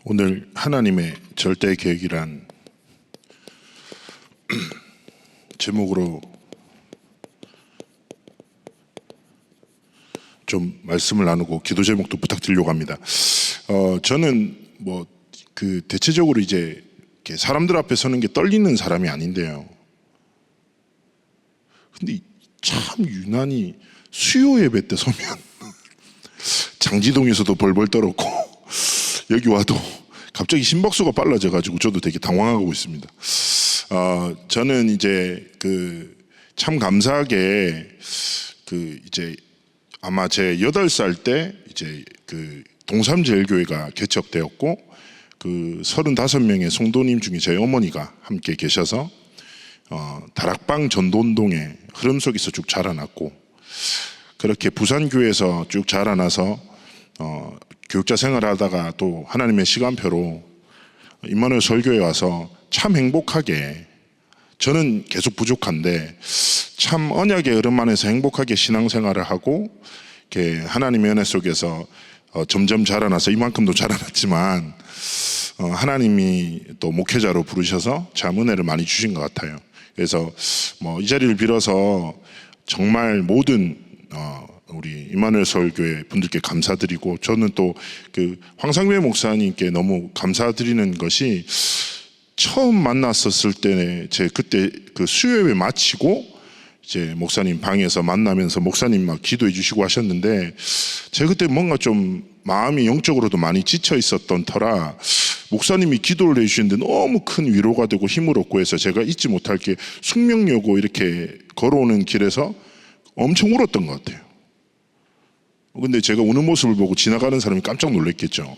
오늘 하나님의 절대 계획이란 제목으로 좀 말씀을 나누고 기도 제목도 부탁드리려고 합니다. 저는 대체적으로 이제 사람들 앞에 서는 게 떨리는 사람이 아닌데요. 근데 참 유난히 수요 예배 때 서면 장지동에서도 벌벌 떨었고 여기 와도 갑자기 심박수가 빨라져가지고 저도 되게 당황하고 있습니다. 저는 이제 참 감사하게 이제 아마 제 8살 때 이제 동삼제일교회가 개척되었고 35명의 성도님 중에 저희 어머니가 함께 계셔서 다락방 전도운동의 흐름 속에서 쭉 자라났고, 그렇게 부산교회에서 쭉 자라나서 교육자 생활하다가 또 하나님의 시간표로 임마누엘 설교에 와서 참 행복하게, 저는 계속 부족한데 참 언약의 흐름 안에서 행복하게 신앙생활을 하고 이렇게 하나님의 은혜 속에서 점점 자라나서 이만큼도 자라났지만 하나님이 또 목회자로 부르셔서 참 은혜를 많이 주신 것 같아요. 그래서 이 자리를 빌어서 정말 모든 우리 임마누엘 설교회 분들께 감사드리고, 저는 또 황상배 목사님께 너무 감사드리는 것이, 처음 만났었을 때 제 그때 수요예배 마치고 이제 목사님 방에서 만나면서 목사님 막 기도해 주시고 하셨는데, 제가 그때 뭔가 좀 마음이 영적으로도 많이 지쳐 있었던 터라 목사님이 기도를 해주시는데 너무 큰 위로가 되고 힘을 얻고 해서 제가 잊지 못할 게, 숙명여고 이렇게 걸어오는 길에서 엄청 울었던 것 같아요. 근데 제가 우는 모습을 보고 지나가는 사람이 깜짝 놀랐겠죠.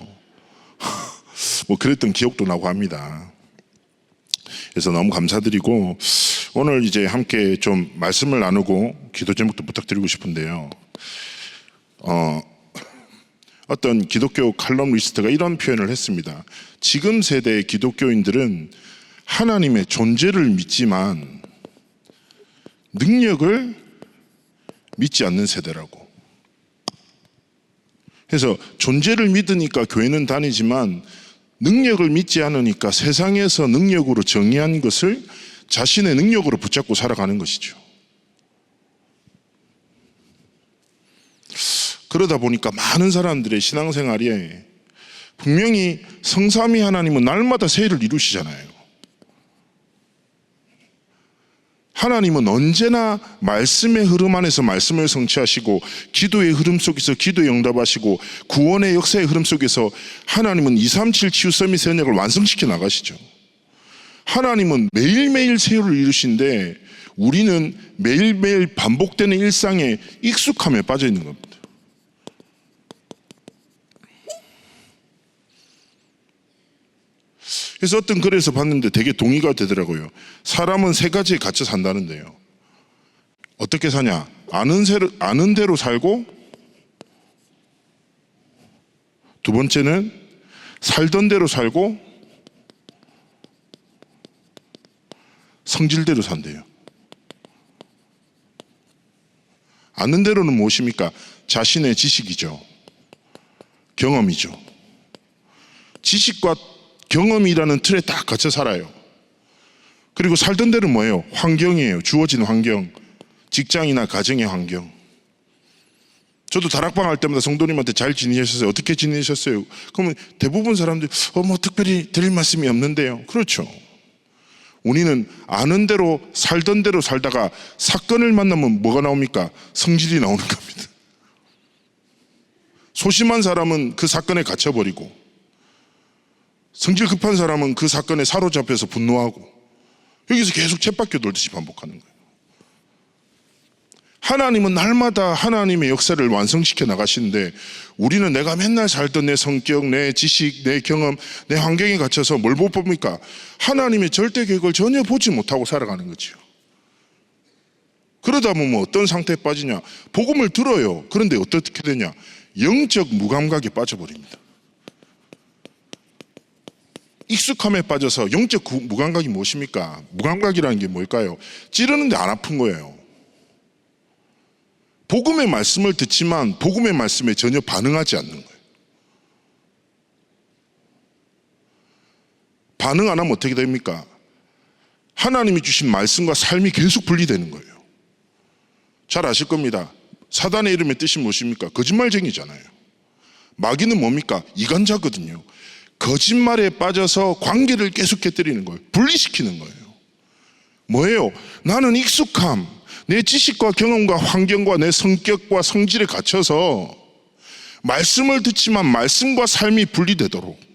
그랬던 기억도 나고 합니다. 그래서 너무 감사드리고, 오늘 이제 함께 좀 말씀을 나누고 기도 제목도 부탁드리고 싶은데요. 어떤 기독교 칼럼니스트가 이런 표현을 했습니다. 지금 세대의 기독교인들은 하나님의 존재를 믿지만 능력을 믿지 않는 세대라고. 그래서 존재를 믿으니까 교회는 다니지만 능력을 믿지 않으니까 세상에서 능력으로 정의한 것을 자신의 능력으로 붙잡고 살아가는 것이죠. 그러다 보니까 많은 사람들의 신앙생활에, 분명히 성삼위 하나님은 날마다 새 일을 이루시잖아요. 하나님은 언제나 말씀의 흐름 안에서 말씀을 성취하시고, 기도의 흐름 속에서 기도에 응답하시고, 구원의 역사의 흐름 속에서 하나님은 237 치유 서밋 언약을 완성시켜 나가시죠. 하나님은 매일매일 새 일을 이루시는데 우리는 매일매일 반복되는 일상에 익숙함에 빠져 있는 겁니다. 그래서 어떤 글에서 봤는데 되게 동의가 되더라고요. 사람은 3가지에 갇혀 산다는데요. 어떻게 사냐? 아는 대로 살고, 두 번째는 살던 대로 살고, 성질대로 산대요. 아는 대로는 무엇입니까? 자신의 지식이죠. 경험이죠. 지식과 경험이라는 틀에 딱 갇혀 살아요. 그리고 살던 대로 뭐예요? 환경이에요. 주어진 환경. 직장이나 가정의 환경. 저도 다락방 할 때마다 성도님한테 잘 지내셨어요? 어떻게 지내셨어요? 그러면 대부분 사람들이 특별히 드릴 말씀이 없는데요. 그렇죠. 우리는 아는 대로 살던 대로 살다가 사건을 만나면 뭐가 나옵니까? 성질이 나오는 겁니다. 소심한 사람은 그 사건에 갇혀버리고, 성질 급한 사람은 그 사건에 사로잡혀서 분노하고, 여기서 계속 쳇바퀴 돌듯이 반복하는 거예요. 하나님은 날마다 하나님의 역사를 완성시켜 나가시는데, 우리는 내가 맨날 살던 내 성격, 내 지식, 내 경험, 내 환경에 갇혀서 뭘 못 봅니까? 하나님의 절대 계획을 전혀 보지 못하고 살아가는 거죠. 그러다 보면 어떤 상태에 빠지냐? 복음을 들어요. 그런데 어떻게 되냐? 영적 무감각에 빠져버립니다. 익숙함에 빠져서, 영적 무감각이 무엇입니까? 무감각이라는 게 뭘까요? 찌르는데 안 아픈 거예요. 복음의 말씀을 듣지만 복음의 말씀에 전혀 반응하지 않는 거예요. 반응 안 하면 어떻게 됩니까? 하나님이 주신 말씀과 삶이 계속 분리되는 거예요. 잘 아실 겁니다. 사단의 이름의 뜻이 무엇입니까? 거짓말쟁이잖아요. 마귀는 뭡니까? 이간자거든요. 거짓말에 빠져서 관계를 계속 깨뜨리는 거예요. 분리시키는 거예요. 뭐예요? 나는 익숙함, 내 지식과 경험과 환경과 내 성격과 성질에 갇혀서 말씀을 듣지만 말씀과 삶이 분리되도록,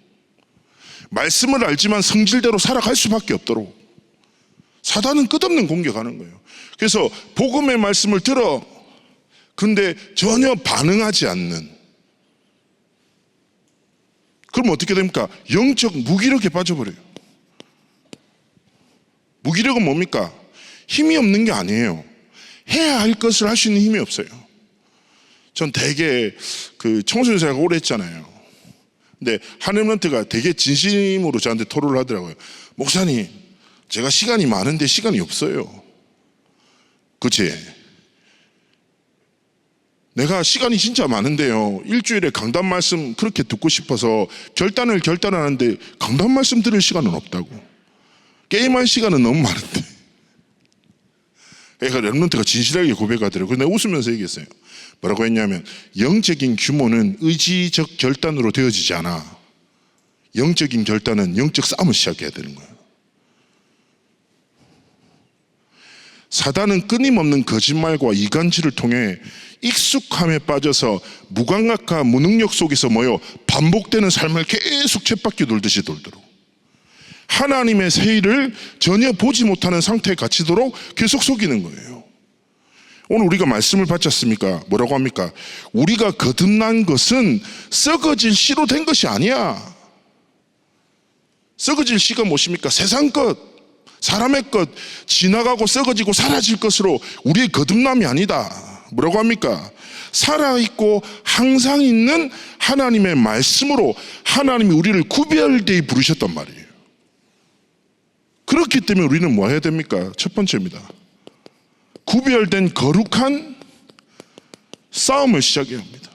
말씀을 알지만 성질대로 살아갈 수밖에 없도록 사단은 끝없는 공격하는 거예요. 그래서 복음의 말씀을 들어, 근데 전혀 반응하지 않는, 그럼 어떻게 됩니까? 영적 무기력에 빠져버려요. 무기력은 뭡니까? 힘이 없는 게 아니에요. 해야 할 것을 할 수 있는 힘이 없어요. 전 되게 청소년 생활 오래 했잖아요. 근데 한 렘넌트가 되게 진심으로 저한테 토로를 하더라고요. 목사님, 제가 시간이 많은데 시간이 없어요. 그치? 내가 시간이 진짜 많은데요, 일주일에 강단 말씀 그렇게 듣고 싶어서 결단하는데 강단 말씀 들을 시간은 없다고. 게임할 시간은 너무 많은데. 그러니까 렘넌트가 진실하게 고백하더라고요. 그래서 내가 웃으면서 얘기했어요. 뭐라고 했냐면, 영적인 규모는 의지적 결단으로 되어지지 않아. 영적인 결단은 영적 싸움을 시작해야 되는 거예요. 사단은 끊임없는 거짓말과 이간질을 통해 익숙함에 빠져서 무감각과 무능력 속에서 모여 반복되는 삶을 계속 쳇바퀴 돌듯이 돌도록, 하나님의 새 일을 전혀 보지 못하는 상태에 갇히도록 계속 속이는 거예요. 오늘 우리가 말씀을 받지 않습니까? 뭐라고 합니까? 우리가 거듭난 것은 썩어질 씨로 된 것이 아니야. 썩어질 씨가 무엇입니까? 세상 것, 사람의 것, 지나가고 썩어지고 사라질 것으로 우리의 거듭남이 아니다. 뭐라고 합니까? 살아있고 항상 있는 하나님의 말씀으로 하나님이 우리를 구별되이 부르셨단 말이에요. 그렇기 때문에 우리는 뭐 해야 됩니까? 첫 번째입니다. 구별된 거룩한 싸움을 시작해야 합니다.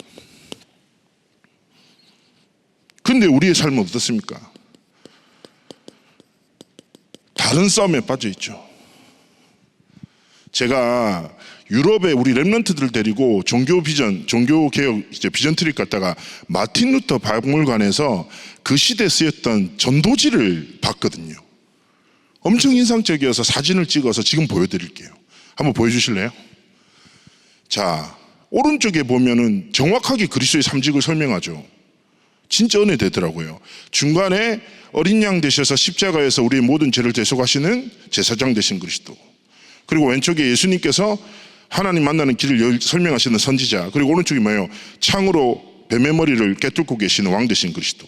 근데 우리의 삶은 어떻습니까? 다른 싸움에 빠져 있죠. 제가 유럽에 우리 렘넌트들 데리고 종교개혁 비전 트립 갔다가 마틴 루터 박물관에서 그 시대에 쓰였던 전도지를 봤거든요. 엄청 인상적이어서 사진을 찍어서 지금 보여드릴게요. 한번 보여주실래요? 자, 오른쪽에 보면은 정확하게 그리스도의 삼직을 설명하죠. 진짜 은혜 되더라고요. 중간에 어린 양 되셔서 십자가에서 우리의 모든 죄를 대속하시는 제사장 되신 그리스도, 그리고 왼쪽에 예수님께서 하나님 만나는 길을 설명하시는 선지자, 그리고 오른쪽이 뭐예요? 창으로 뱀의 머리를 꿰뚫고 계시는 왕 되신 그리스도.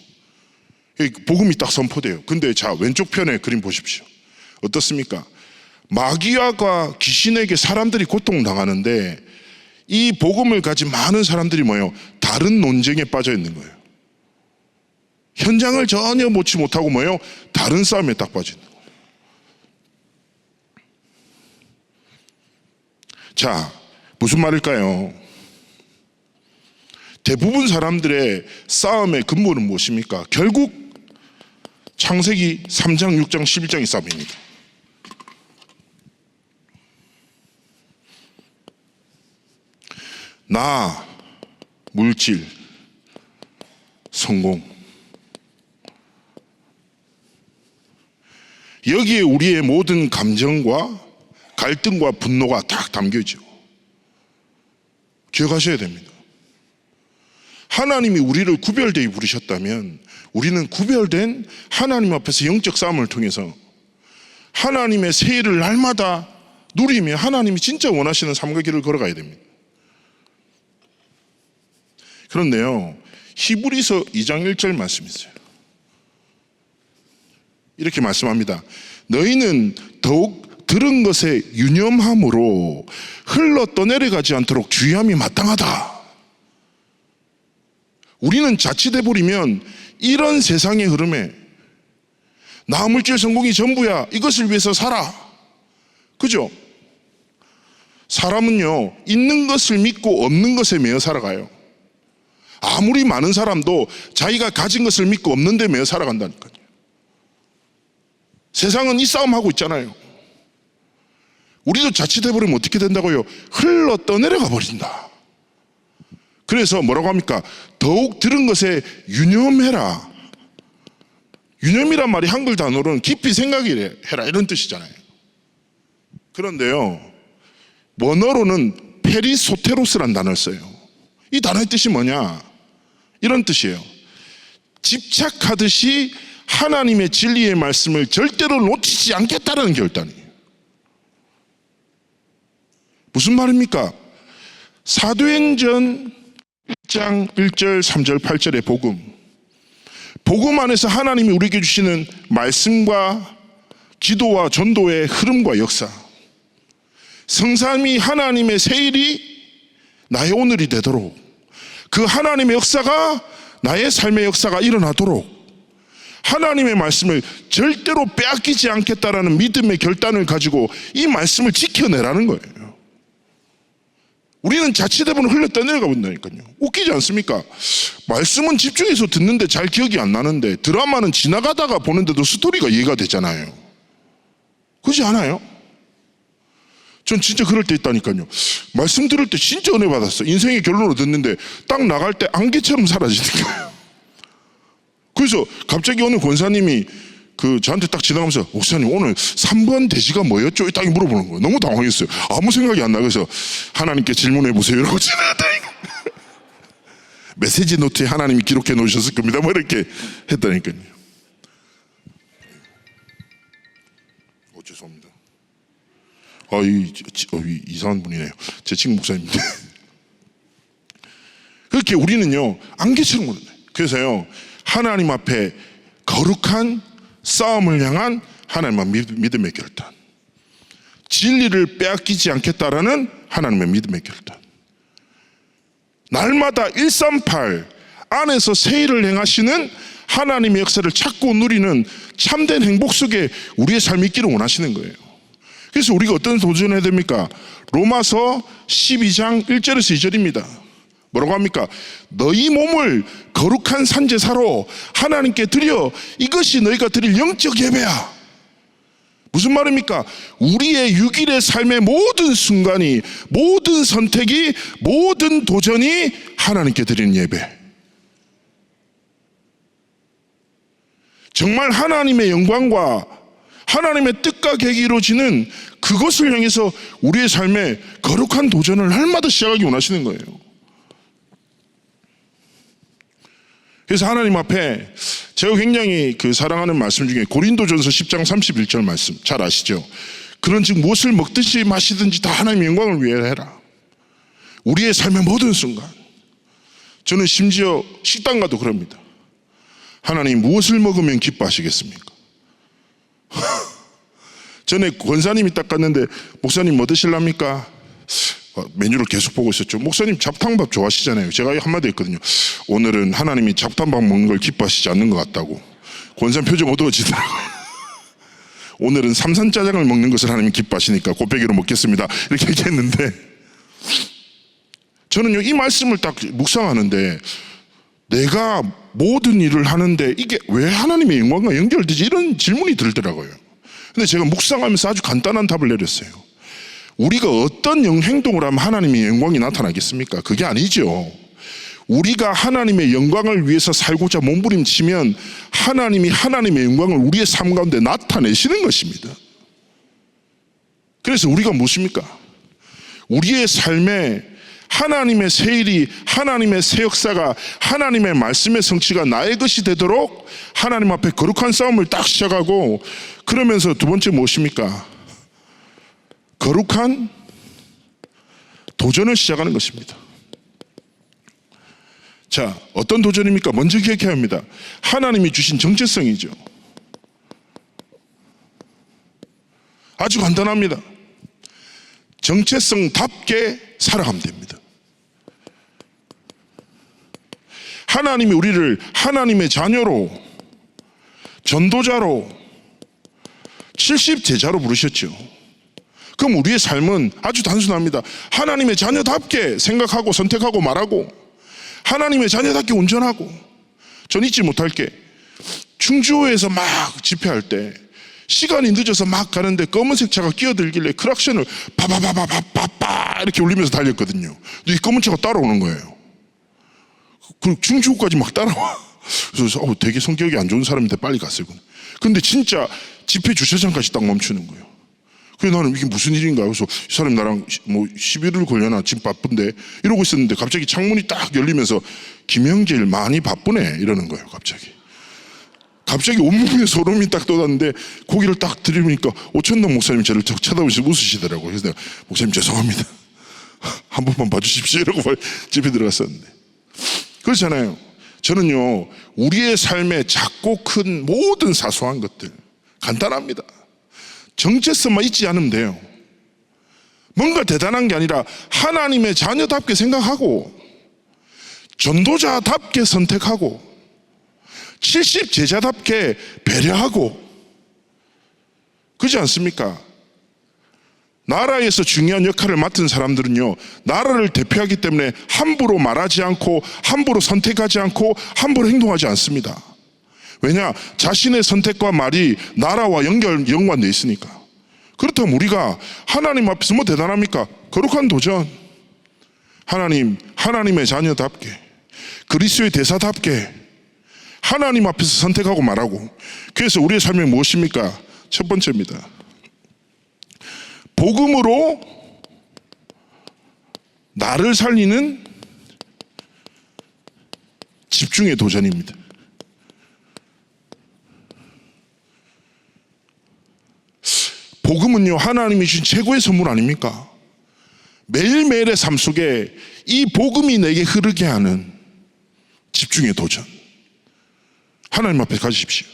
복음이 딱 선포돼요. 근데 자, 왼쪽 편에 그림 보십시오. 어떻습니까? 마귀와 귀신에게 사람들이 고통당하는데 이 복음을 가진 많은 사람들이 뭐예요? 다른 논쟁에 빠져 있는 거예요. 현장을 전혀 보지 못하고 뭐예요? 다른 싸움에 딱 빠져 있는 거예요. 자, 무슨 말일까요? 대부분 사람들의 싸움의 근본은 무엇입니까? 결국 창세기 3장, 6장, 11장의 싸움입니다. 나, 물질, 성공. 여기에 우리의 모든 감정과 갈등과 분노가 딱 담겨있죠. 기억하셔야 됩니다. 하나님이 우리를 구별되이 부르셨다면 우리는 구별된 하나님 앞에서 영적 싸움을 통해서 하나님의 새 일을 날마다 누리며 하나님이 진짜 원하시는 삶과 길을 걸어가야 됩니다. 그런데요, 히브리서 2장 1절 말씀이 있어요. 이렇게 말씀합니다. 너희는 더욱 들은 것에 유념함으로 흘러 떠내려가지 않도록 주의함이 마땅하다. 우리는 자칫해 버리면 이런 세상의 흐름에 나 물질 성공이 전부야, 이것을 위해서 살아. 그죠? 사람은요, 있는 것을 믿고 없는 것에 매여 살아가요. 아무리 많은 사람도 자기가 가진 것을 믿고 없는 데 매여 살아간다니까요. 세상은 이 싸움 하고 있잖아요. 우리도 자칫해버리면 어떻게 된다고요? 흘러 떠내려가 버린다. 그래서 뭐라고 합니까? 더욱 들은 것에 유념해라. 유념이란 말이 한글 단어로는 깊이 생각해라 이런 뜻이잖아요. 그런데요, 원어로는 페리소테로스란 단어를 써요. 이 단어의 뜻이 뭐냐? 이런 뜻이에요. 집착하듯이 하나님의 진리의 말씀을 절대로 놓치지 않겠다는 결단이에요. 무슨 말입니까? 사도행전 1장 1절 3절 8절의 복음 안에서 하나님이 우리에게 주시는 말씀과 기도와 전도의 흐름과 역사, 성삼위 하나님의 세일이 나의 오늘이 되도록, 그 하나님의 역사가 나의 삶의 역사가 일어나도록 하나님의 말씀을 절대로 빼앗기지 않겠다라는 믿음의 결단을 가지고 이 말씀을 지켜내라는 거예요. 우리는 자칫해보면 흘러 떠내려가 본다니까요. 웃기지 않습니까? 말씀은 집중해서 듣는데 잘 기억이 안 나는데 드라마는 지나가다가 보는데도 스토리가 이해가 되잖아요. 그렇지 않아요? 전 진짜 그럴 때 있다니까요. 말씀 들을 때 진짜 은혜 받았어. 인생의 결론을 듣는데 딱 나갈 때 안개처럼 사라지는 거예요. 그래서 갑자기 오늘 권사님이 저한테 딱 지나가면서 목사님 오늘 3번 대지가 뭐였죠? 딱 물어보는 거예요. 너무 당황했어요. 아무 생각이 안 나. 그래서 하나님께 질문해 보세요 이러고 지나갔다니까. 메시지 노트에 하나님이 기록해 놓으셨을 겁니다. 뭐 이렇게 했다니까요. 죄송합니다. 이상한 분이네요. 제 친구 목사님인데. 그렇게 우리는요 안개처럼 오는 거예요. 그래서요 하나님 앞에 거룩한 싸움을 향한 하나님의 믿음의 결단, 진리를 빼앗기지 않겠다라는 하나님의 믿음의 결단, 날마다 138 안에서 세일을 행하시는 하나님의 역사를 찾고 누리는 참된 행복 속에 우리의 삶이 있기를 원하시는 거예요. 그래서 우리가 어떤 도전을 해야 됩니까? 로마서 12장 1절에서 2절입니다. 뭐라고 합니까? 너희 몸을 거룩한 산제사로 하나님께 드려 이것이 너희가 드릴 영적 예배야. 무슨 말입니까? 우리의 6일의 삶의 모든 순간이, 모든 선택이, 모든 도전이 하나님께 드리는 예배. 정말 하나님의 영광과 하나님의 뜻과 계획이 이루어지는 그것을 향해서 우리의 삶에 거룩한 도전을 날마다 시작하기 원하시는 거예요. 그래서 하나님 앞에 제가 굉장히 사랑하는 말씀 중에 고린도전서 10장 31절 말씀 잘 아시죠? 그런 즉 무엇을 먹든지 마시든지 다 하나님의 영광을 위해 해라. 우리의 삶의 모든 순간. 저는 심지어 식당 가도 그럽니다. 하나님 무엇을 먹으면 기뻐하시겠습니까? 전에 권사님이 딱 갔는데 목사님 뭐 드실랍니까? 메뉴를 계속 보고 있었죠. 목사님 잡탕밥 좋아하시잖아요. 제가 한마디 했거든요. 오늘은 하나님이 잡탕밥 먹는 걸 기뻐하시지 않는 것 같다고. 권사님 표정 어두워지더라고요. 오늘은 삼산짜장을 먹는 것을 하나님이 기뻐하시니까 곱빼기로 먹겠습니다. 이렇게 얘기했는데 저는요 이 말씀을 딱 묵상하는데 내가 모든 일을 하는데 이게 왜 하나님의 영광과 연결되지? 이런 질문이 들더라고요. 근데 제가 묵상하면서 아주 간단한 답을 내렸어요. 우리가 어떤 행동을 하면 하나님의 영광이 나타나겠습니까? 그게 아니죠. 우리가 하나님의 영광을 위해서 살고자 몸부림치면 하나님이 하나님의 영광을 우리의 삶 가운데 나타내시는 것입니다. 그래서 우리가 무엇입니까? 우리의 삶에 하나님의 새 일이, 하나님의 새 역사가, 하나님의 말씀의 성취가 나의 것이 되도록 하나님 앞에 거룩한 싸움을 딱 시작하고, 그러면서 두 번째 무엇입니까? 거룩한 도전을 시작하는 것입니다. 자, 어떤 도전입니까? 먼저 기억해야 합니다. 하나님이 주신 정체성이죠. 아주 간단합니다. 정체성답게 살아가면 됩니다. 하나님이 우리를 하나님의 자녀로, 전도자로, 70제자로 부르셨죠. 그럼 우리의 삶은 아주 단순합니다. 하나님의 자녀답게 생각하고 선택하고 말하고, 하나님의 자녀답게 운전하고. 전 잊지 못할 게 충주호에서 막 집회할 때 시간이 늦어서 막 가는데 검은색 차가 끼어들길래 크락션을 바바바바바바바 이렇게 울리면서 달렸거든요. 근데 이 검은 차가 따라오는 거예요. 그리고 중지구까지 막 따라와. 그래서 되게 성격이 안 좋은 사람인데 빨리 갔어요. 근데 진짜 집회 주차장까지 딱 멈추는 거예요. 그래서 나는 이게 무슨 일인가. 그래서 이 사람이 나랑 뭐 11일 걸려나 지금 바쁜데 이러고 있었는데 갑자기 창문이 딱 열리면서 김영길 많이 바쁘네 이러는 거예요. 갑자기 온몸에 소름이 딱 돋았는데 고개를 딱 들이니까 오천동 목사님이 저를 쳐다보시고 웃으시더라고요. 그래서 내가 목사님 죄송합니다. 한 번만 봐주십시오 이러고 집에 들어갔었는데. 그렇잖아요. 저는요 우리의 삶에 작고 큰 모든 사소한 것들 간단합니다. 정체성만 잊지 않으면 돼요. 뭔가 대단한 게 아니라 하나님의 자녀답게 생각하고 전도자답게 선택하고 70 제자답게 배려하고 그렇지 않습니까? 나라에서 중요한 역할을 맡은 사람들은요 나라를 대표하기 때문에 함부로 말하지 않고 함부로 선택하지 않고 함부로 행동하지 않습니다. 왜냐? 자신의 선택과 말이 나라와 연관되어 있으니까. 그렇다면 우리가 하나님 앞에서 뭐 대단합니까? 거룩한 도전. 하나님의 자녀답게 그리스도의 대사답게 하나님 앞에서 선택하고 말하고. 그래서 우리의 삶이 무엇입니까? 첫 번째입니다. 복음으로 나를 살리는 집중의 도전입니다. 복음은요 하나님이 주신 최고의 선물 아닙니까? 매일매일의 삶 속에 이 복음이 내게 흐르게 하는 집중의 도전. 하나님 앞에 가지십시오.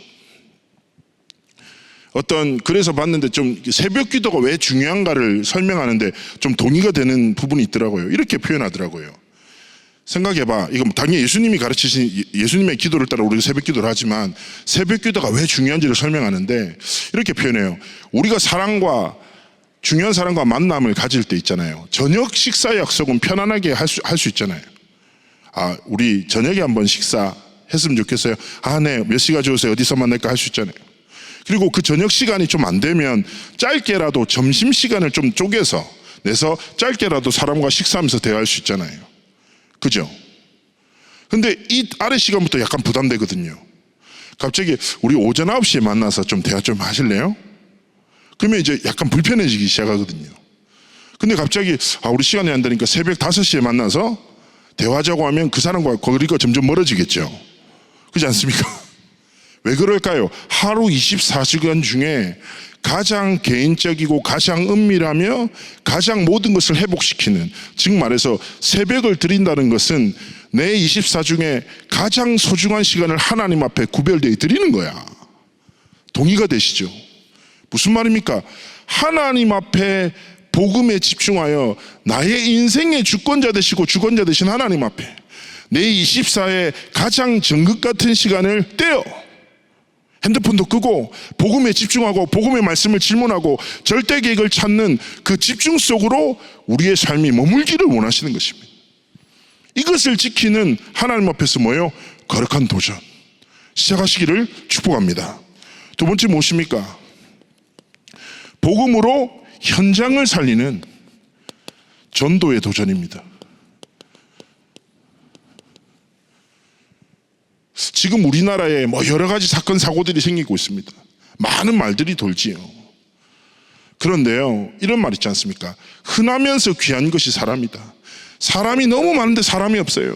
그래서 봤는데 좀 새벽 기도가 왜 중요한가를 설명하는데 좀 동의가 되는 부분이 있더라고요. 이렇게 표현하더라고요. 생각해봐. 이건 당연히 예수님이 가르치신 예수님의 기도를 따라 우리가 새벽 기도를 하지만 새벽 기도가 왜 중요한지를 설명하는데 이렇게 표현해요. 우리가 중요한 사람과 만남을 가질 때 있잖아요. 저녁 식사 약속은 편안하게 할 수 있잖아요. 우리 저녁에 한번 식사했으면 좋겠어요. 네, 몇 시가 좋으세요? 어디서 만날까 할 수 있잖아요. 그리고 그 저녁 시간이 좀 안 되면 짧게라도 점심 시간을 좀 쪼개서 내서 짧게라도 사람과 식사하면서 대화할 수 있잖아요. 그죠? 근데 이 아래 시간부터 약간 부담되거든요. 갑자기 우리 오전 9시에 만나서 좀 대화 좀 하실래요? 그러면 이제 약간 불편해지기 시작하거든요. 근데 갑자기 우리 시간이 안 되니까 새벽 5시에 만나서 대화하자고 하면 그 사람과 거리가 점점 멀어지겠죠. 그렇지 않습니까? 왜 그럴까요? 하루 24시간 중에 가장 개인적이고 가장 은밀하며 가장 모든 것을 회복시키는, 즉 말해서 새벽을 드린다는 것은 내 24 중에 가장 소중한 시간을 하나님 앞에 구별되어 드리는 거야. 동의가 되시죠? 무슨 말입니까? 하나님 앞에 복음에 집중하여 나의 인생의 주권자 되시고 주권자 되신 하나님 앞에 내 24의 가장 정극 같은 시간을 떼어 핸드폰도 끄고 복음에 집중하고 복음의 말씀을 질문하고 절대 계획을 찾는 그 집중 속으로 우리의 삶이 머물기를 원하시는 것입니다. 이것을 지키는 하나님 앞에서 뭐예요? 거룩한 도전 시작하시기를 축복합니다. 두 번째 무엇입니까? 복음으로 현장을 살리는 전도의 도전입니다. 지금 우리나라에 여러 가지 사건 사고들이 생기고 있습니다. 많은 말들이 돌지요. 그런데요, 이런 말 있지 않습니까? 흔하면서 귀한 것이 사람이다. 사람이 너무 많은데 사람이 없어요.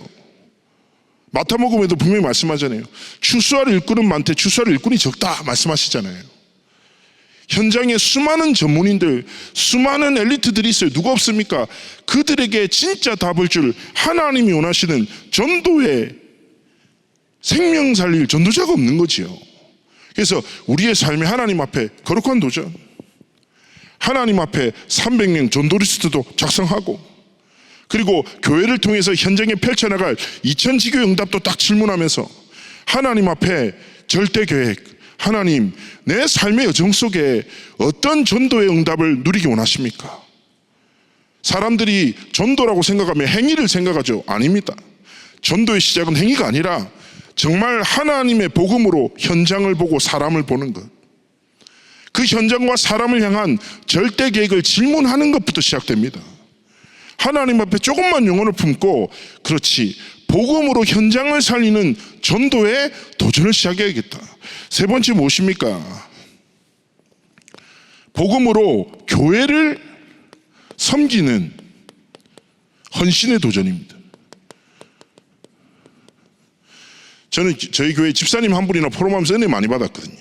마태복음에도 분명히 말씀하잖아요. 추수할 일꾼은 많대 추수할 일꾼이 적다 말씀하시잖아요. 현장에 수많은 전문인들, 수많은 엘리트들이 있어요. 누가 없습니까? 그들에게 진짜 답을 줄 하나님이 원하시는 전도의 생명 살릴 전도자가 없는 거지요. 그래서 우리의 삶이 하나님 앞에 거룩한 도전, 하나님 앞에 300명 전도 리스트도 작성하고, 그리고 교회를 통해서 현장에 펼쳐나갈 2000지교 응답도 딱 질문하면서 하나님 앞에 절대 계획, 하나님 내 삶의 여정 속에 어떤 전도의 응답을 누리기 원하십니까? 사람들이 전도라고 생각하면 행위를 생각하죠. 아닙니다. 전도의 시작은 행위가 아니라 정말 하나님의 복음으로 현장을 보고 사람을 보는 것. 그 현장과 사람을 향한 절대 계획을 질문하는 것부터 시작됩니다. 하나님 앞에 조금만 영혼을 품고, 그렇지, 복음으로 현장을 살리는 전도의 도전을 시작해야겠다. 세 번째 무엇입니까? 복음으로 교회를 섬기는 헌신의 도전입니다. 저는 저희 교회 집사님 한 분이나 포럼하면서 은혜 많이 받았거든요.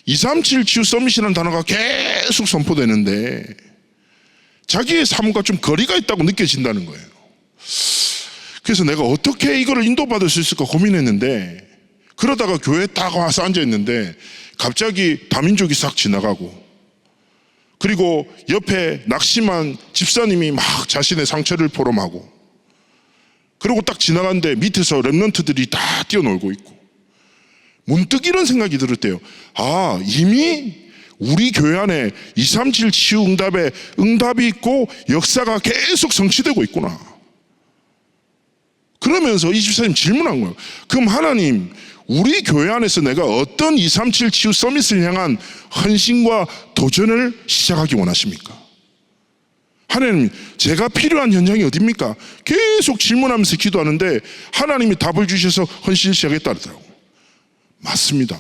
237 치유 서밋이라는 단어가 계속 선포되는데 자기의 삶과 좀 거리가 있다고 느껴진다는 거예요. 그래서 내가 어떻게 이거를 인도받을 수 있을까 고민했는데, 그러다가 교회에 딱 와서 앉아있는데 갑자기 다민족이 싹 지나가고, 그리고 옆에 낙심한 집사님이 막 자신의 상처를 포럼하고, 그리고 딱 지나갔는데 밑에서 랩런트들이 다 뛰어놀고 있고, 문득 이런 생각이 들었대요. 아, 이미 우리 교회 안에 237 치유 응답에 응답이 있고 역사가 계속 성취되고 있구나. 그러면서 이 집사님 질문한 거예요. 그럼 하나님, 우리 교회 안에서 내가 어떤 237 치유 서밋을 향한 헌신과 도전을 시작하기 원하십니까? 하나님, 제가 필요한 현장이 어디입니까? 계속 질문하면서 기도하는데 하나님이 답을 주셔서 헌신을 시작했다더라고요. 맞습니다.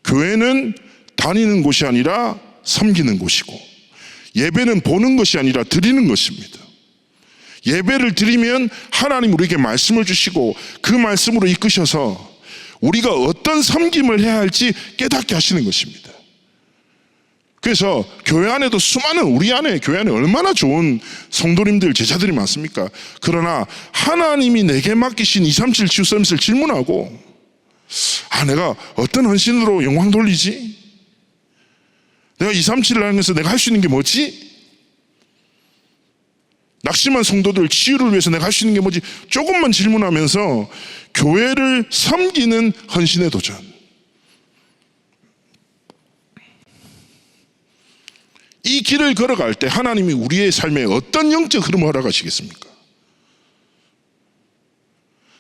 교회는 다니는 곳이 아니라 섬기는 곳이고, 예배는 보는 것이 아니라 드리는 것입니다. 예배를 드리면 하나님 우리에게 말씀을 주시고 그 말씀으로 이끄셔서 우리가 어떤 섬김을 해야 할지 깨닫게 하시는 것입니다. 그래서 교회 안에도 수많은, 우리 안에 교회 안에 얼마나 좋은 성도님들, 제자들이 많습니까? 그러나 하나님이 내게 맡기신 237 치유 서밋을 질문하고, 아, 내가 어떤 헌신으로 영광 돌리지? 내가 237을 하면서 내가 할 수 있는 게 뭐지? 낙심한 성도들 치유를 위해서 내가 할 수 있는 게 뭐지? 조금만 질문하면서 교회를 섬기는 헌신의 도전. 이 길을 걸어갈 때 하나님이 우리의 삶에 어떤 영적 흐름을 허락하시겠습니까?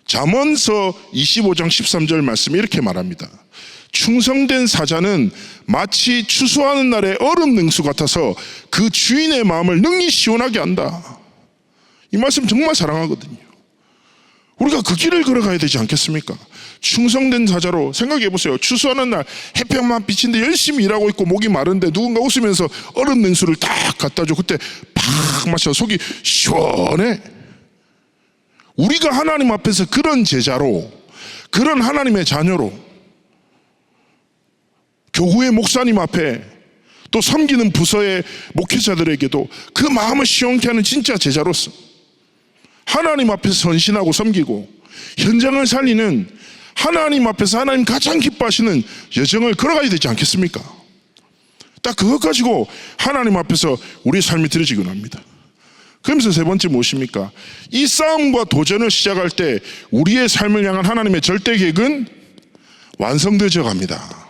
잠언서 25장 13절 말씀이 이렇게 말합니다. 충성된 사자는 마치 추수하는 날의 얼음 능수 같아서 그 주인의 마음을 능히 시원하게 한다. 이 말씀 정말 사랑하거든요. 우리가 그 길을 걸어가야 되지 않겠습니까? 충성된 사자로 생각해 보세요. 추수하는 날 햇볕만 비친데 열심히 일하고 있고 목이 마른데 누군가 웃으면서 얼음 냉수를 딱 갖다 줘. 그때 팍 마셔 속이 시원해. 우리가 하나님 앞에서 그런 제자로, 그런 하나님의 자녀로, 교구의 목사님 앞에, 또 섬기는 부서의 목회자들에게도 그 마음을 시원케 하는 진짜 제자로서 하나님 앞에서 선신하고 섬기고 현장을 살리는, 하나님 앞에서 하나님 가장 기뻐하시는 여정을 걸어가야 되지 않겠습니까? 딱 그것 가지고 하나님 앞에서 우리의 삶이 드려지곤 합니다. 그러면서 세 번째 무엇입니까? 이 싸움과 도전을 시작할 때 우리의 삶을 향한 하나님의 절대 계획은 완성되어 갑니다.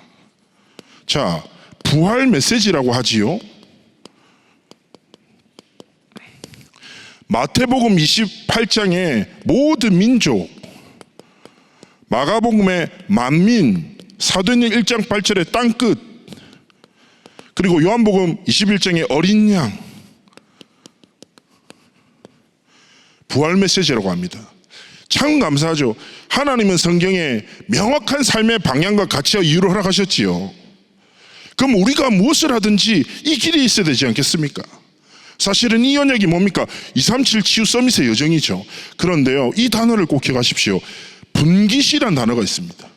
자, 부활 메시지라고 하지요. 마태복음 28장에 모든 민족, 마가복음의 만민, 사도행전 1장 8절의 땅끝, 그리고 요한복음 21장의 어린 양, 부활 메시지라고 합니다. 참 감사하죠. 하나님은 성경에 명확한 삶의 방향과 가치와 이유를 허락하셨지요. 그럼 우리가 무엇을 하든지 이 길이 있어야 되지 않겠습니까? 사실은 이 언약이 뭡니까? 237 치유 서밋의 여정이죠. 그런데요, 이 단어를 꼭 기억하십시오. 분깃이란 단어가 있습니다.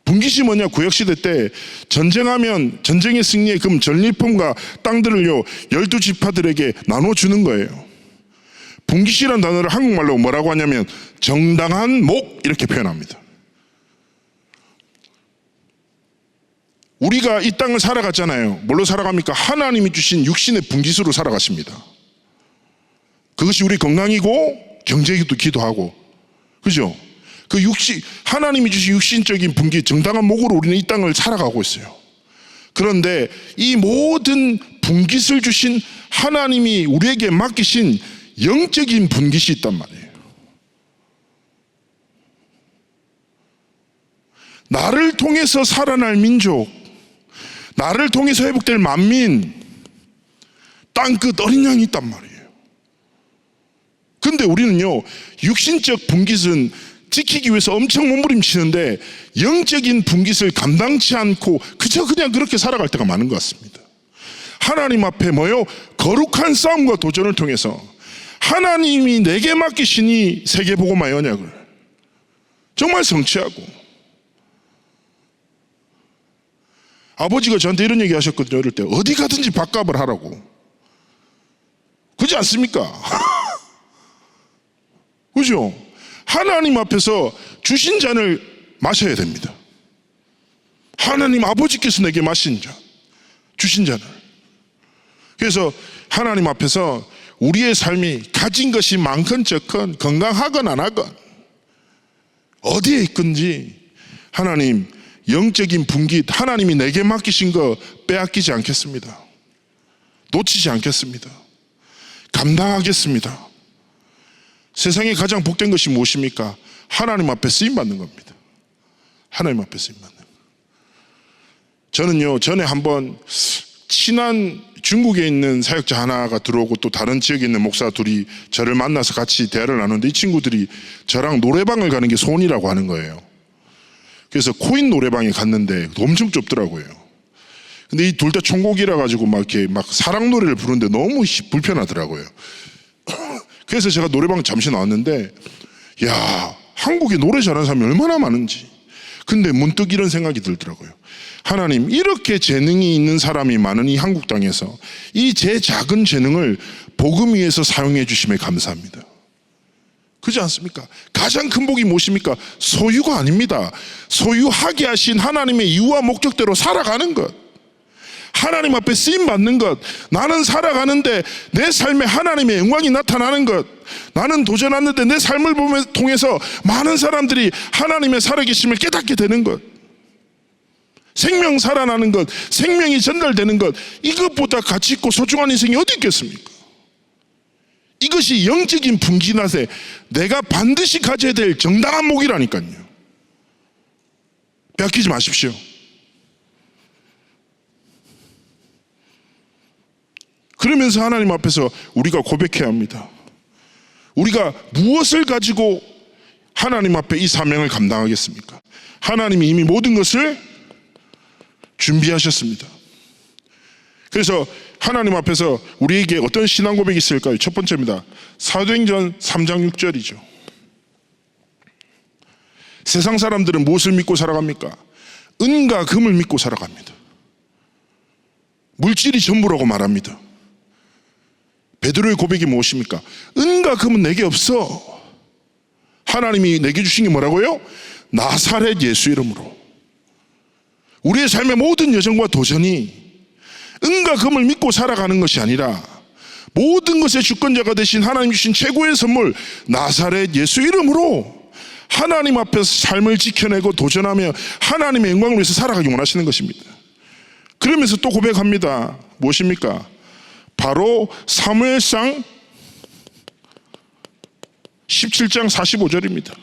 분깃이 뭐냐? 구약시대 때 전쟁하면 전쟁의 승리에 금 전리품과 땅들을요 12지파들에게 나눠주는 거예요. 분깃이란 단어를 한국말로 뭐라고 하냐면 정당한 목, 이렇게 표현합니다. 우리가 이 땅을 살아갔잖아요. 뭘로 살아갑니까? 하나님이 주신 육신의 분깃으로 살아갔습니다. 그것이 우리 건강이고 경제기도 하고, 그죠? 그 하나님이 주신 육신적인 분깃, 정당한 목으로 우리는 이 땅을 살아가고 있어요. 그런데 이 모든 분깃을 주신 하나님이 우리에게 맡기신 영적인 분깃이 있단 말이에요. 나를 통해서 살아날 민족, 나를 통해서 회복될 만민, 땅끝 어린 양이 있단 말이에요. 근데 우리는요, 육신적 분깃은 지키기 위해서 엄청 몸부림치는데 영적인 분깃을 감당치 않고 그저 그냥 그렇게 살아갈 때가 많은 것 같습니다. 하나님 앞에 뭐요? 거룩한 싸움과 도전을 통해서 하나님이 내게 맡기시니 세계복음화 언약을 정말 성취하고, 아버지가 저한테 이런 얘기 하셨거든요. 어릴 때 어디 가든지 밥값을 하라고. 그렇지 않습니까? 그죠? 하나님 앞에서 주신 잔을 마셔야 됩니다. 하나님 아버지께서 내게 마신 잔, 주신 잔을. 그래서 하나님 앞에서 우리의 삶이 가진 것이 많건 적건, 건강하건 안 하건, 어디에 있건지 하나님 영적인 분깃, 하나님이 내게 맡기신 거 빼앗기지 않겠습니다. 놓치지 않겠습니다. 감당하겠습니다. 세상에 가장 복된 것이 무엇입니까? 하나님 앞에 쓰임받는 겁니다. 하나님 앞에 쓰임받는 거. 저는요, 전에 한번 친한 중국에 있는 사역자 하나가 들어오고 또 다른 지역에 있는 목사 둘이 저를 만나서 같이 대화를 나누는데, 이 친구들이 저랑 노래방을 가는 게 소원이라고 하는 거예요. 그래서 코인 노래방에 갔는데 엄청 좁더라고요. 근데 이 둘 다 총곡이라 가지고 막 이렇게 막 사랑 노래를 부르는데 너무 불편하더라고요. 그래서 제가 노래방 잠시 나왔는데, 야, 한국에 노래 잘하는 사람이 얼마나 많은지. 근데 문득 이런 생각이 들더라고요. 하나님, 이렇게 재능이 있는 사람이 많은 이 한국 땅에서 이 제 작은 재능을 복음 위해서 사용해 주심에 감사합니다. 그렇지 않습니까? 가장 큰 복이 무엇입니까? 소유가 아닙니다. 소유하게 하신 하나님의 이유와 목적대로 살아가는 것, 하나님 앞에 쓰임받는 것, 나는 살아가는데 내 삶에 하나님의 영광이 나타나는 것, 나는 도전하는데 내 삶을 통해서 많은 사람들이 하나님의 살아계심을 깨닫게 되는 것, 생명 살아나는 것, 생명이 전달되는 것, 이것보다 가치 있고 소중한 인생이 어디 있겠습니까? 이것이 영적인 분깃날에 내가 반드시 가져야 될 정당한 목이라니까요. 빼앗기지 마십시오. 그러면서 하나님 앞에서 우리가 고백해야 합니다. 우리가 무엇을 가지고 하나님 앞에 이 사명을 감당하겠습니까? 하나님이 이미 모든 것을 준비하셨습니다. 그래서 하나님 앞에서 우리에게 어떤 신앙 고백이 있을까요? 첫 번째입니다. 사도행전 3장 6절이죠. 세상 사람들은 무엇을 믿고 살아갑니까? 은과 금을 믿고 살아갑니다. 물질이 전부라고 말합니다. 베드로의 고백이 무엇입니까? 은과 금은 내게 없어. 하나님이 내게 주신 게 뭐라고요? 나사렛 예수 이름으로. 우리의 삶의 모든 여정과 도전이 은과 금을 믿고 살아가는 것이 아니라 모든 것의 주권자가 되신 하나님 주신 최고의 선물 나사렛 예수 이름으로 하나님 앞에서 삶을 지켜내고 도전하며 하나님의 영광을 위해서 살아가기 원하시는 것입니다. 그러면서 또 고백합니다. 무엇입니까? 바로 사무엘상 17장 45절입니다.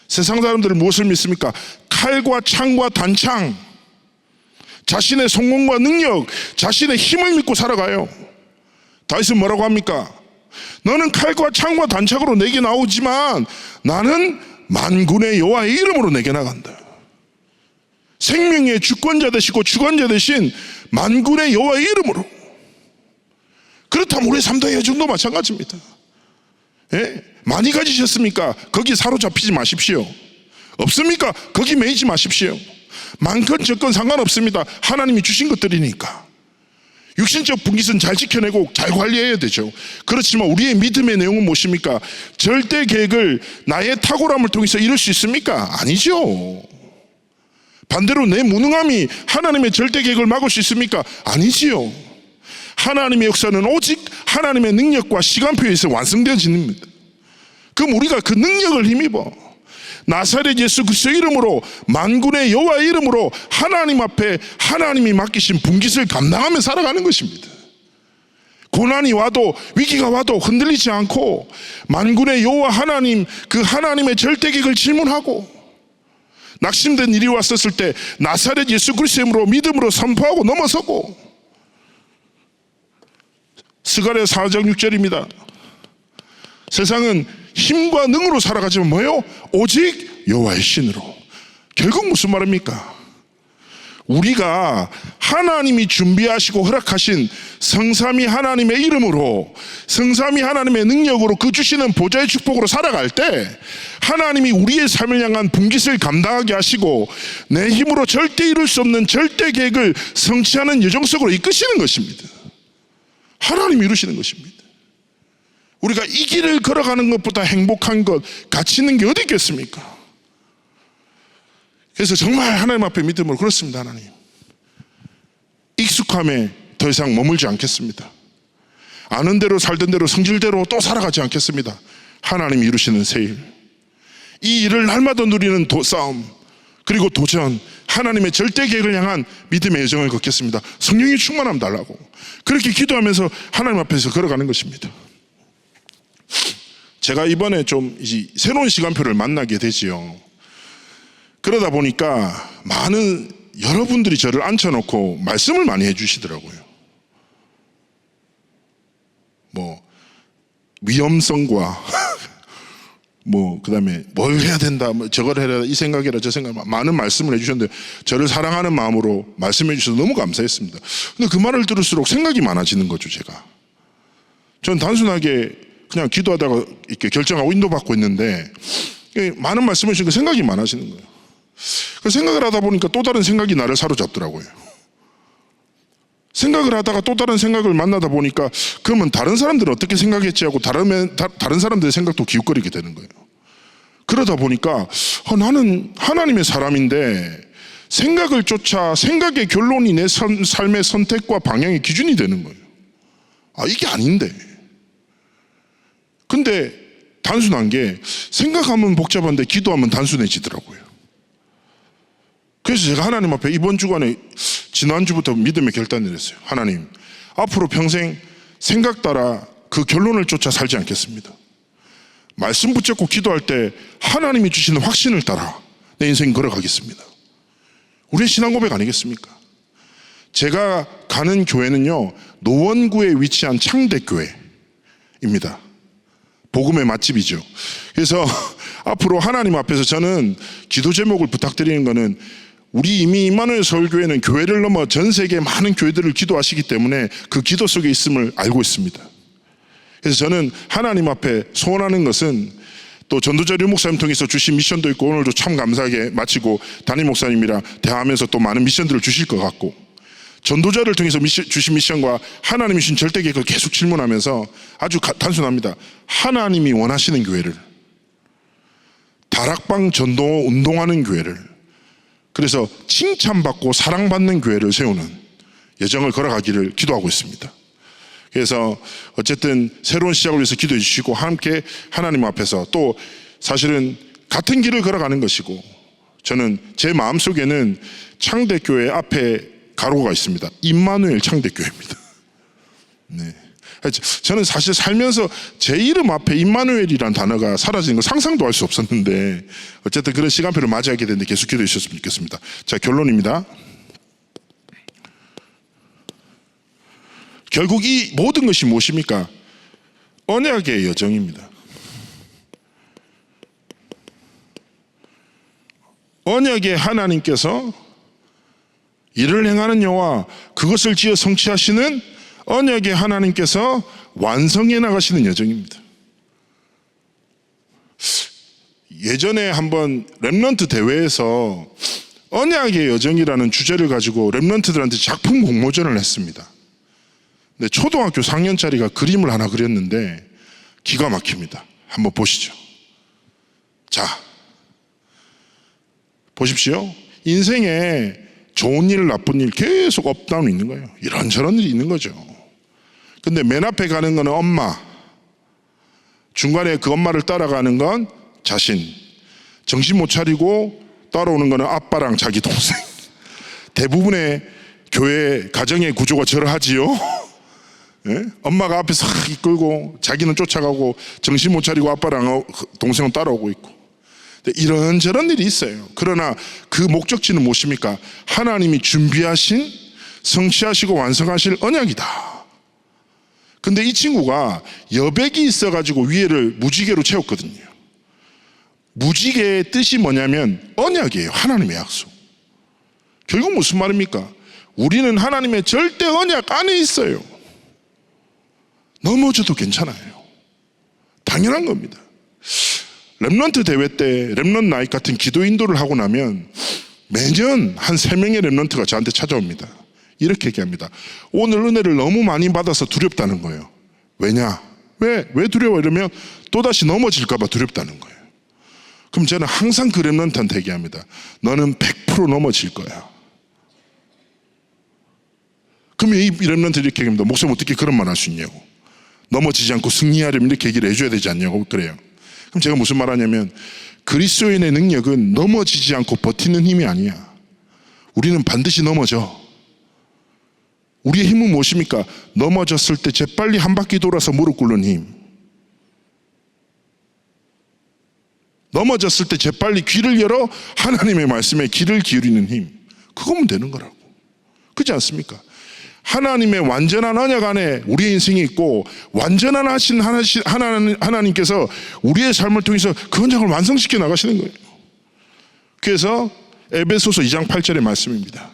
세상 사람들은 무엇을 믿습니까? 칼과 창과 단창, 자신의 성공과 능력, 자신의 힘을 믿고 살아가요. 다윗은 뭐라고 합니까? 너는 칼과 창과 단창으로 내게 나오지만 나는 만군의 여호와의 이름으로 내게 나간다. 생명의 주권자 되시고 주관자 되신 만군의 여호와의 이름으로. 그렇다면 우리 삶도 여정도 마찬가지입니다. 예? 많이 가지셨습니까? 거기 사로잡히지 마십시오. 없습니까? 거기 매이지 마십시오. 많건 적건 상관없습니다. 하나님이 주신 것들이니까. 육신적 분깃은 잘 지켜내고 잘 관리해야 되죠. 그렇지만 우리의 믿음의 내용은 무엇입니까? 절대 계획을 나의 탁월함을 통해서 이룰 수 있습니까? 아니죠. 반대로 내 무능함이 하나님의 절대 계획을 막을 수 있습니까? 아니지요. 하나님의 역사는 오직 하나님의 능력과 시간표에 의해서 완성되어지는 겁니다. 그럼 우리가 그 능력을 힘입어 나사렛 예수 그리스도의 이름으로 만군의 여호와의 이름으로 하나님 앞에 하나님이 맡기신 분깃을 감당하며 살아가는 것입니다. 고난이 와도 위기가 와도 흔들리지 않고 만군의 여호와 하나님 그 하나님의 절대계획을 질문하고 낙심된 일이 왔었을 때 나사렛 예수 그리스도의 이름으로 믿음으로 선포하고 넘어서고. 스가랴 4장 6절입니다. 세상은 힘과 능으로 살아가지만 뭐예요? 오직 여호와의 신으로. 결국 무슨 말입니까? 우리가 하나님이 준비하시고 허락하신 성삼위 하나님의 이름으로, 성삼위 하나님의 능력으로 그 주시는 보좌의 축복으로 살아갈 때 하나님이 우리의 삶을 향한 분깃을 감당하게 하시고 내 힘으로 절대 이룰 수 없는 절대 계획을 성취하는 여정 속으로 이끄시는 것입니다. 하나님이 이루시는 것입니다. 우리가 이 길을 걸어가는 것보다 행복한 것, 가치 있는 게 어디 있겠습니까? 그래서 정말 하나님 앞에 믿음으로 그렇습니다. 하나님, 익숙함에 더 이상 머물지 않겠습니다. 아는 대로 살던 대로 성질대로 또 살아가지 않겠습니다. 하나님이 이루시는 새 일, 이 일을 날마다 누리는 싸움, 그리고 도전, 하나님의 절대 계획을 향한 믿음의 여정을 걷겠습니다. 성령이 충만함 달라고 그렇게 기도하면서 하나님 앞에서 걸어가는 것입니다. 제가 이번에 좀 새로운 시간표를 만나게 되지요. 그러다 보니까 많은 여러분들이 저를 앉혀놓고 말씀을 많이 해주시더라고요. 뭐 위험성과 그 다음에 뭘 해야 된다, 저걸 해라, 이 생각이라 저 생각, 많은 말씀을 해주셨는데 저를 사랑하는 마음으로 말씀해 주셔서 너무 감사했습니다. 근데 그 말을 들을수록 생각이 많아지는 거죠. 전 단순하게 그냥 기도하다가 이렇게 결정하고 인도받고 있는데 많은 말씀을 해주시니까 생각이 많아지는 거예요. 그 생각을 하다 보니까 또 다른 생각이 나를 사로잡더라고요. 생각을 하다가 또 다른 생각을 만나다 보니까 그러면 다른 사람들은 어떻게 생각했지 하고 다른 사람들의 생각도 기웃거리게 되는 거예요. 그러다 보니까 나는 하나님의 사람인데 생각을 쫓아 생각의 결론이 내 삶의 선택과 방향의 기준이 되는 거예요. 이게 아닌데. 근데 단순한 게 생각하면 복잡한데 기도하면 단순해지더라고요. 그래서 제가 하나님 앞에 이번 주간에 지난주부터 믿음의 결단을 했어요. 하나님, 앞으로 평생 생각 따라 그 결론을 쫓아 살지 않겠습니다. 말씀 붙잡고 기도할 때 하나님이 주시는 확신을 따라 내 인생 걸어가겠습니다. 우리의 신앙 고백 아니겠습니까? 제가 가는 교회는요, 노원구에 위치한 창대교회입니다. 복음의 맛집이죠. 그래서 앞으로 하나님 앞에서 저는 기도 제목을 부탁드리는 것은, 우리 이미 임마누엘 서울교회는 교회를 넘어 전 세계 많은 교회들을 기도하시기 때문에 그 기도 속에 있음을 알고 있습니다. 그래서 저는 하나님 앞에 소원하는 것은, 또 전도자 류 목사님 통해서 주신 미션도 있고, 오늘도 참 감사하게 마치고 담임 목사님이랑 대화하면서 또 많은 미션들을 주실 것 같고, 전도자를 통해서 주신 미션과 하나님이 주신 절대 계획을 계속 질문하면서 아주 단순합니다. 하나님이 원하시는 교회를, 다락방 전도 운동하는 교회를, 그래서 칭찬받고 사랑받는 교회를 세우는 여정을 걸어가기를 기도하고 있습니다. 그래서 어쨌든 새로운 시작을 위해서 기도해 주시고, 함께 하나님 앞에서 또 사실은 같은 길을 걸어가는 것이고, 저는 제 마음속에는 창대교회 앞에 가로가 있습니다. 임마누엘 창대교회입니다. 네. 저는 사실 살면서 제 이름 앞에 임마누엘이라는 단어가 사라지는 거 상상도 할 수 없었는데, 어쨌든 그런 시간표를 맞이하게 됐는데 계속 기도해 주셨으면 좋겠습니다. 자, 결론입니다. 결국 이 모든 것이 무엇입니까? 언약의 여정입니다. 언약의 하나님께서 일을 행하는 여호와, 그것을 지어 성취하시는 언약의 하나님께서 완성해 나가시는 여정입니다. 예전에 한번 렘넌트 대회에서 언약의 여정이라는 주제를 가지고 렘넌트들한테 작품 공모전을 했습니다. 근데 초등학교 4학년짜리가 그림을 하나 그렸는데 기가 막힙니다. 한번 보시죠. 자, 보십시오. 인생에 좋은 일, 나쁜 일 계속 업다운이 있는 거예요. 이런저런 일이 있는 거죠. 근데 맨 앞에 가는 건 엄마, 중간에 그 엄마를 따라가는 건 자신, 정신 못 차리고 따라오는 거는 아빠랑 자기 동생. 대부분의 교회 가정의 구조가 저러하지요. 예? 엄마가 앞에서 이끌고 자기는 쫓아가고 정신 못 차리고 아빠랑 동생은 따라오고 있고. 이런저런 일이 있어요. 그러나 그 목적지는 무엇입니까? 하나님이 준비하신 성취하시고 완성하실 언약이다. 근데 이 친구가 여백이 있어가지고 위에를 무지개로 채웠거든요. 무지개의 뜻이 뭐냐면 언약이에요. 하나님의 약속. 결국 무슨 말입니까? 우리는 하나님의 절대 언약 안에 있어요. 넘어져도 괜찮아요. 당연한 겁니다. 렘넌트 대회 때 렘넌트 나잇 같은 기도 인도를 하고 나면 매년 한 3명의 렘넌트가 저한테 찾아옵니다. 이렇게 얘기합니다. 오늘 은혜를 너무 많이 받아서 두렵다는 거예요. 왜냐? 왜 두려워? 이러면 또다시 넘어질까 봐 두렵다는 거예요. 그럼 저는 항상 그 렘넌트한테 얘기합니다. 너는 100% 넘어질 거야. 그러면 이 렘넌트들이 이렇게 얘기합니다. 목사님 어떻게 그런 말 할 수 있냐고. 넘어지지 않고 승리하려면 이렇게 얘기를 해줘야 되지 않냐고 그래요. 그럼 제가 무슨 말 하냐면 그리스도인의 능력은 넘어지지 않고 버티는 힘이 아니야. 우리는 반드시 넘어져. 우리의 힘은 무엇입니까? 넘어졌을 때 재빨리 한 바퀴 돌아서 무릎 꿇는 힘. 넘어졌을 때 재빨리 귀를 열어 하나님의 말씀에 귀를 기울이는 힘. 그거면 되는 거라고. 그렇지 않습니까? 하나님의 완전한 언약 안에 우리의 인생이 있고 완전한 하신 하나님께서 우리의 삶을 통해서 그 언약을 완성시켜 나가시는 거예요. 그래서 에베소서 2장 8절의 말씀입니다.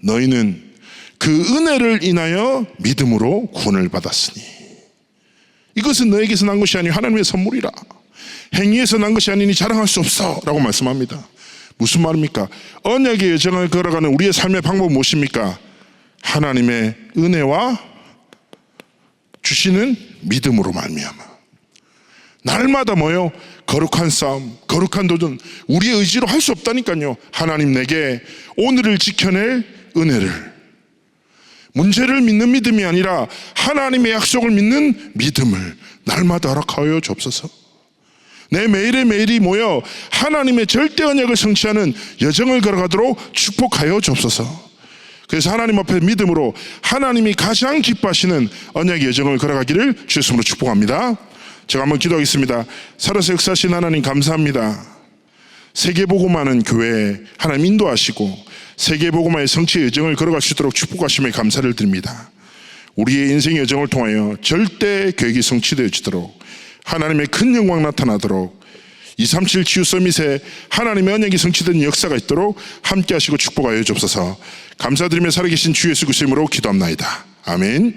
너희는 그 은혜를 인하여 믿음으로 구원을 받았으니 이것은 너에게서 난 것이 아니요 하나님의 선물이라. 행위에서 난 것이 아니니 자랑할 수 없어 라고 말씀합니다. 무슨 말입니까? 언약의 여정을 걸어가는 우리의 삶의 방법은 무엇입니까? 하나님의 은혜와 주시는 믿음으로 말미암아. 날마다 뭐요? 거룩한 싸움, 거룩한 도전. 우리의 의지로 할 수 없다니까요. 하나님 내게 오늘을 지켜낼 은혜를, 문제를 믿는 믿음이 아니라 하나님의 약속을 믿는 믿음을 날마다 허락하여 주옵소서. 내 매일의 매일이 모여 하나님의 절대 언약을 성취하는 여정을 걸어가도록 축복하여 주옵소서. 그래서 하나님 앞에 믿음으로 하나님이 가장 기뻐하시는 언약의 여정을 걸어가기를 주 예수님으로 축복합니다. 제가 한번 기도하겠습니다. 살아서 역사하신 하나님 감사합니다. 세계복음화하는 교회에 하나님 인도하시고 세계복음화의 성취의 여정을 걸어갈 수 있도록 축복하심에 감사를 드립니다. 우리의 인생의 여정을 통하여 절대 계획이 성취되어지도록 하나님의 큰 영광 나타나도록 237 치유 서밋에 하나님의 언약이 성취된 역사가 있도록 함께 하시고 축복하여 주옵소서. 감사드리며 살아계신 주 예수 그리스도의 이름으로 기도합나이다. 아멘.